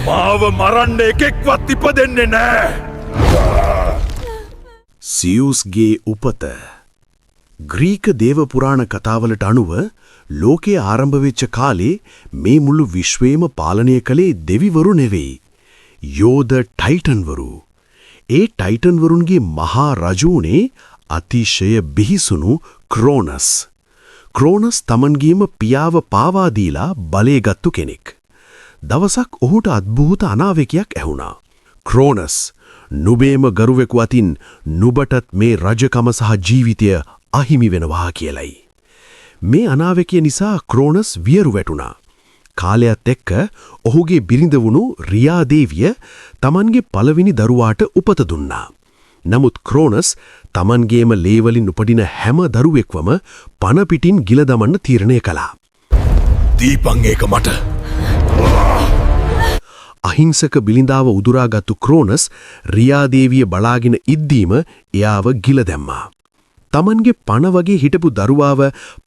මාව මරන්න එකෙක්වත් ඉපදෙන්නේ නෑ. සියුස්ගේ උපත ග්‍රීක දේව පුරාණ කතාවලට අනුව ලෝකයේ ආරම්භ වෙච්ච කාලේ මේ මුළු විශ්වයම පාලනය කළේ දෙවිවරු නෙවෙයි. යෝධ ටයිටන්වරු. ඒ ටයිටන්වරුන්ගේ මහා රජුනේ අතිශය බිහිසුණු ක්‍රෝනස්. ක්‍රෝනස් තමන්ගේම පියාව පාවා දීලා බලය ගත්තු කෙනෙක්. දවසක් ඔහුට අද්භූත අනාවැකියක් ඇහුණා. ක්‍රෝනස්, නුබේම ගරුවෙකු අතින් නුබටත් මේ රජකම සහ ජීවිතය අහිමි වෙනවා කියලයි. මේ අනාවැකිය නිසා ක්‍රෝනස් වියරු වැටුණා. කාලයත් එක්ක ඔහුගේ බිරිඳ වුණු රියා දේවිය තමන්ගේ පළවෙනි දරුවාට උපත දුන්නා. නමුත් ක්‍රෝනස් තමන්ගේම ලේවලින් උපදින හැම දරුවෙක්වම පණ පිටින් ගිල දමන්න තීරණය කළා. දීපන් ඒක මට. අහිංසක බිලිඳාව උදුරාගත්තු ක්‍රෝනස් රියා දේවිය බලාගෙන ඉද්දීම එයාව ගිල දැම්මා. තමන්ගේ පණ වගේ හිටපු දරුවාව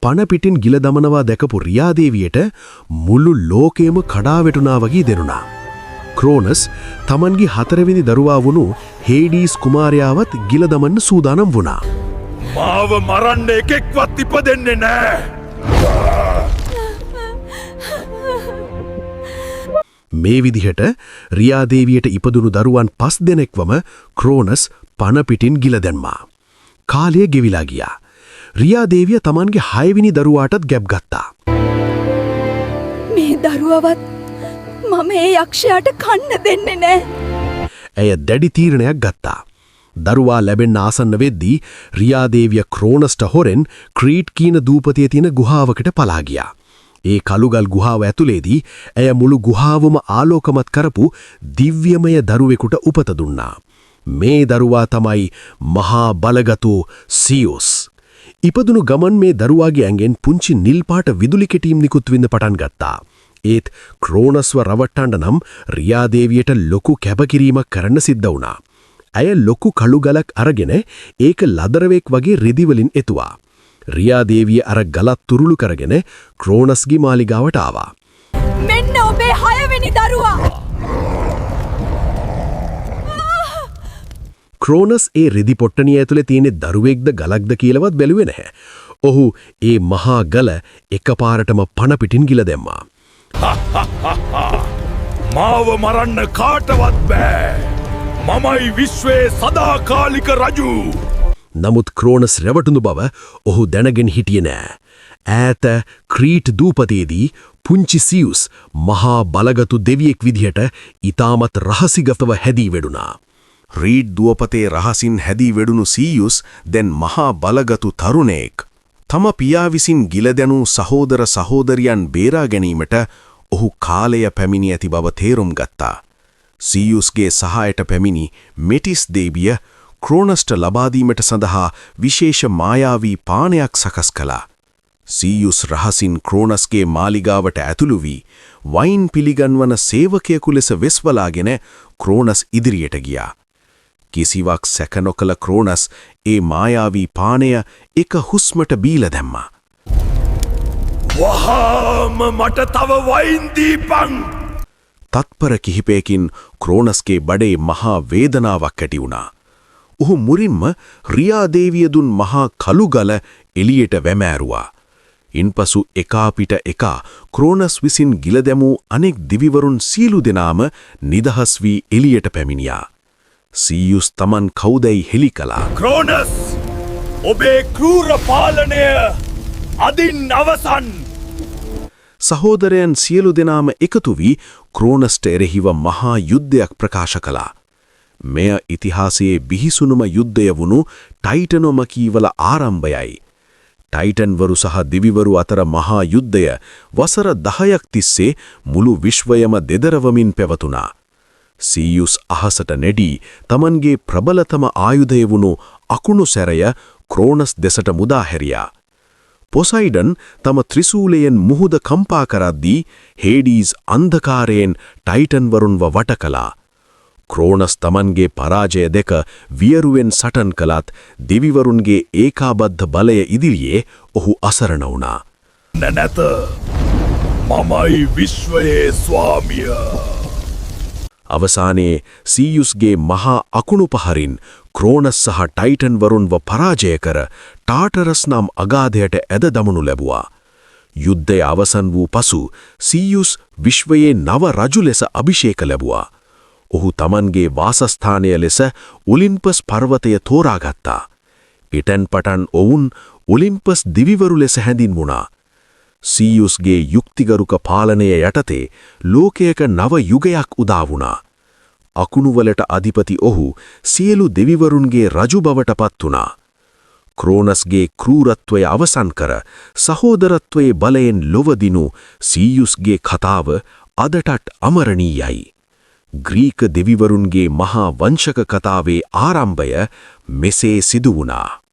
පණ පිටින් ගිල දමනවා දැකපු රියා දේවියට මුළු ලෝකයම කඩා වැටුණා වගේ දෙනුණා. ක්‍රෝනස් තමන්ගේ හතරවෙනි දරුවා වුණු හේඩීස් කුමාරයාවත් ගිල දමන්න සූදානම් වුණා. මාව මරන්න එකෙක්වත් ඉපදෙන්නේ නෑ. මේ විදිහට රියා දේවියට ඉපදුණු දරුවන් 5 දෙනෙක්වම ක්‍රෝනස් පණ පිටින් ගිල දැම්මා. කාලය ගෙවිලා ගියා. රියා දේවිය තමන්ගේ 6 වෙනි දරුවාටත් ගැබ් ගත්තා. මේ දරුවවත් මම ඒ යක්ෂයාට කන්න දෙන්නේ නෑ. ඇය දැඩි තීරණයක් ගත්තා. දරුවා ලැබෙන්න ආසන්න වෙද්දී රියා දේවිය ක්‍රෝනස්ට හොරෙන් ක්‍රීට් කීන දූපතේ තියෙන ගුහාවකට පලා ගියා. ඒ කළුගල් ගුහාව ඇතුලේදී ඇය මුළු ගුහාවම ආලෝකමත් කරපු දිව්‍යමය දරුවෙකුට උපත දුන්නා. මේ දරුවා තමයි මහා බලගතු සියුස්. ඉපදුණු ගමන් මේ දරුවාගේ ඇඟෙන් පුංචි නිල් පාට විදුලි කෙටීම් නිකුත් වෙන්න පටන් ගත්තා. ඒත් ක්‍රෝනස්ව රවට්ටන්න නම් රියා දේවියට ලොකු කැපකිරීමක් කරන්න සිද්ධ වුණා. ඇය ලොකු කළුගලක් අරගෙන ඒක ලදරවෙක් වගේ රිදිවලින් එතුවා. රියා දේවිය අර ගලත් තුරුළු කරගෙන ක්‍රෝනස්ගේ මාලිගාවට ආවා. මෙන්න ඔබේ 6 වෙනි දරුවා. ක්‍රෝනස් ඒ රිදි පොට්ටනිය ඇතුලේ තියෙන දරුවෙක්ද ගලක්ද කියලාවත් බැලුවේ නැහැ. ඔහු ඒ මහා ගල එකපාරටම පණ පිටින් ගිල දැම්මා. මාව මරන්න කාටවත් බෑ. මමයි විශ්වයේ සදාකාලික රජු. නමුත් ක්‍රෝනස් රැවටුණු බව ඔහු දැනගෙන හිටියේ නෑ. ඈත ක්‍රීට් දූපතේදී පුංචි සියුස් මහා බලගතු දෙවියෙක් විදිහට ඊටමත් රහසිගතව හැදී වෙඩුණා. රීඩ් දුවපතේ රහසින් හැදී වෙඩුණු සියුස් දැන් මහා බලගතු තරුණයෙක්. තම පියා විසින් ගිල දැනූ සහෝදර සහෝදරියන් බේරා ගැනීමට ඔහු කාලය පැමිණි ඇති බව තේරුම් ගත්තා. සියුස්ගේ සහායට පැමිණි මෙටිස් දේවිය ක්‍රෝනස්ට ලබා දීමට සඳහා විශේෂ මායාවී පානයක් සකස් කළා. සියුස් රහසින් ක්‍රෝනස්ගේ මාලිගාවට ඇතුළු වී වයින් පිළිගන්වන සේවකයෙකු ලෙස වෙස්වලාගෙන ක්‍රෝනස් ඉදිරියට ගියා. කිසිවක් සැක නොකළ ක්‍රෝනස් ඒ මායාවී පානය එක හුස්මට බීලා දැම්මා. වහාම මට තව වයින් දීපන්. තත්පර කිහිපයකින් ක්‍රෝනස්ගේ බඩේ මහා වේදනාවක් ඇති වුණා. ඔහු මුරින්ම රියා දේවිය දුන් මහා කළුගල එළියට වැමෑරුවා. ඉන්පසු එකා පිට එකා ක්‍රෝනස් විසින් ගිල දැමූ අනෙක් දිවිවරුන් සියලු දෙනාම නිදහස් වී එළියට පැමිණියා. සියුස් තමන් කවුදැයි හෙළි කළා. ක්‍රෝනස්, ඔබේ ක්‍රූර පාලනය අදින් අවසන්. සහෝදරයන් සියලු දෙනාම එකතු වී ක්‍රෝනස්ට එරෙහිව මහා යුද්ධයක් ප්‍රකාශ කළා. මෙය ඉතිහාසයේ බිහිසුණුම යුද්ධය වුණු ටයිටනොමකීවල ආරම්භයයි. ටයිටන්වරු සහ දිවිවරු අතර මහා යුද්ධය වසර 10ක් තිස්සේ මුළු විශ්වයම දෙදරවමින් පැවතුණා. සියුස් අහසට නැඩී තමන්ගේ ප්‍රබලතම ආයුධය වුණු අකුණු සැරය ක්‍රෝනස් දෙසට මුදා හැරියා. පොසයිඩන් තම ත්‍රිශූලයෙන් මුහුද කම්පා කරද්දී හේඩීස් අන්ධකාරයෙන් ටයිටන්වරුන්ව වට කළා. ක්‍රෝනස් තමන්ගේ පරාජය දෙක වියරුවෙන් සටන් කළත් දෙවිවරුන්ගේ ඒකාබද්ධ බලය ඉදිරියේ ඔහු අසරණ වුණා. නැත මමයි විශ්වයේ ස්වාමිය. අවසානයේ සීයුස්ගේ මහා අකුණු පහරින් ක්‍රෝනස් සහ ටයිටන් වරුන්ව පරාජය කර ටාටරස් නම් අගාධයට ඇද දමනු ලැබුවා. යුද්ධය අවසන් වූ පසු සීයුස් විශ්වයේ නව රජු ලෙස අභිෂේක ලැබුවා. ඔහු තමන්ගේ වාසස්ථානය ලෙස ඔලිම්පස් පර්වතය තෝරාගත්තා. එතැන් පටන් ඔවුන් ඔලිම්පස් දිවිවරු ලෙස හැඳින්වුණා. සීයුස්ගේ යුක්තිගරුක පාලනය යටතේ ලෝකයක නව යුගයක් උදා වුණා. අකුණුවලට අධිපති ඔහු සියලු දෙවිවරුන්ගේ රජු බවට පත් වුණා. ක්‍රෝනස්ගේ ක්‍රූරත්වය අවසන් කර සහෝදරත්වයේ බලයෙන් ලොවදිනු සීයුස්ගේ කතාව අදටත් අමරණීයයි. ග්‍රීක දෙවිවරුන්ගේ මහා වංශක කතාවේ ආරම්භය මෙසේ සිදු වුණා.